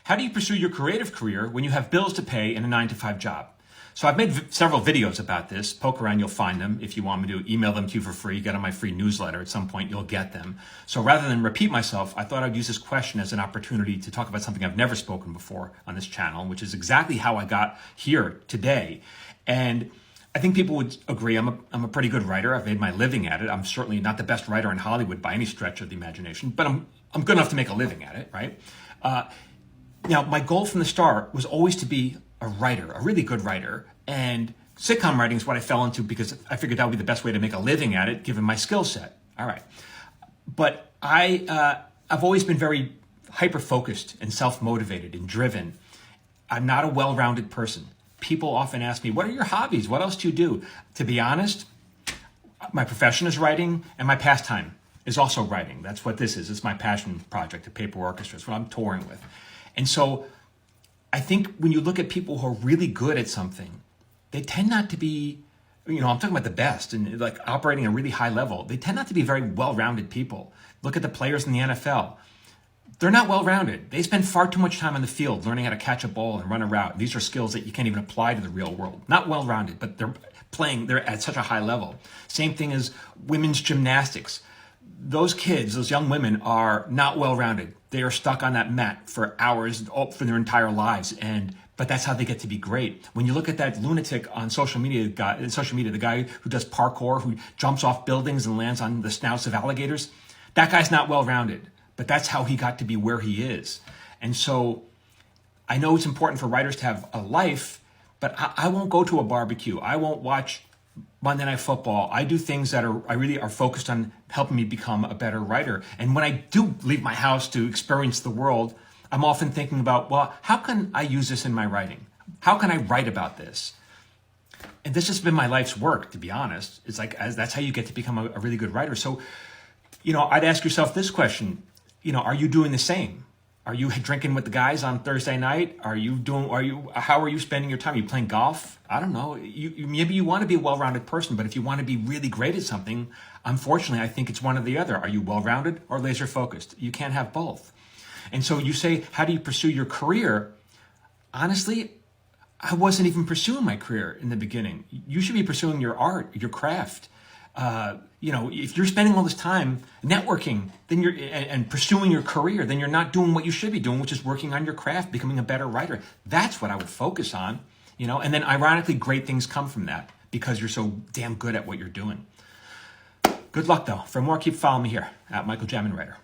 How do you pursue your creative career when you have bills to pay and a 9-to-5 job? So I've made several videos about this. Poke around, you'll find them. If you want me to email them to you for free, get on my free newsletter. At some point, you'll get them. So rather than repeat myself, I thought I'd use this question as an opportunity to talk about something I've never spoken before on this channel, which is exactly how I got here today. And I think people would agree I'm a pretty good writer. I've made my living at it. I'm certainly not the best writer in Hollywood by any stretch of the imagination, but I'm good enough to make a living at it, right? Now, my goal from the start was always to be a writer, a really good writer. And sitcom writing is what I fell into because I figured that would be the best way to make a living at it, given my skill set. All right. But I've always been very hyper-focused and self-motivated and driven. I'm not a well-rounded person. People often ask me, what are your hobbies? What else do you do? To be honest, my profession is writing and my pastime is also writing. That's what this is. It's my passion project, the Paper Orchestra. It's what I'm touring with. And so I think when you look at people who are really good at something, they tend not to be, I'm talking about the best and like operating at a really high level. They tend not to be very well-rounded people. Look at the players in the NFL. They're not well-rounded. They spend far too much time on the field learning how to catch a ball and run a route. These are skills that you can't even apply to the real world. Not well-rounded, but they're at such a high level. Same thing as women's gymnastics. Those kids, those young women are not well-rounded. They are stuck on that mat for hours for their entire lives. But that's how they get to be great. When you look at that lunatic on social media, the guy who does parkour, who jumps off buildings and lands on the snouts of alligators, that guy's not well-rounded. But that's how he got to be where he is. And so I know it's important for writers to have a life, but I won't go to a barbecue. I won't watch Monday Night Football. I do things that I really are focused on helping me become a better writer. And when I do leave my house to experience the world, I'm often thinking about, well, how can I use this in my writing? How can I write about this? And this has been my life's work, to be honest. It's like, that's how you get to become a really good writer. So, I'd ask yourself this question, are you doing the same? Are you drinking with the guys on Thursday night? How are you spending your time? Are you playing golf? I don't know. Maybe you want to be a well-rounded person, but if you want to be really great at something, unfortunately, I think it's one or the other. Are you well-rounded or laser-focused? You can't have both. And so you say, how do you pursue your career? Honestly, I wasn't even pursuing my career in the beginning. You should be pursuing your art, your craft. If you're spending all this time networking, then and pursuing your career, then you're not doing what you should be doing, which is working on your craft, becoming a better writer. That's what I would focus on, and then ironically, great things come from that because you're so damn good at what you're doing. Good luck though. For more, keep following me here at Michael Jamin Writer.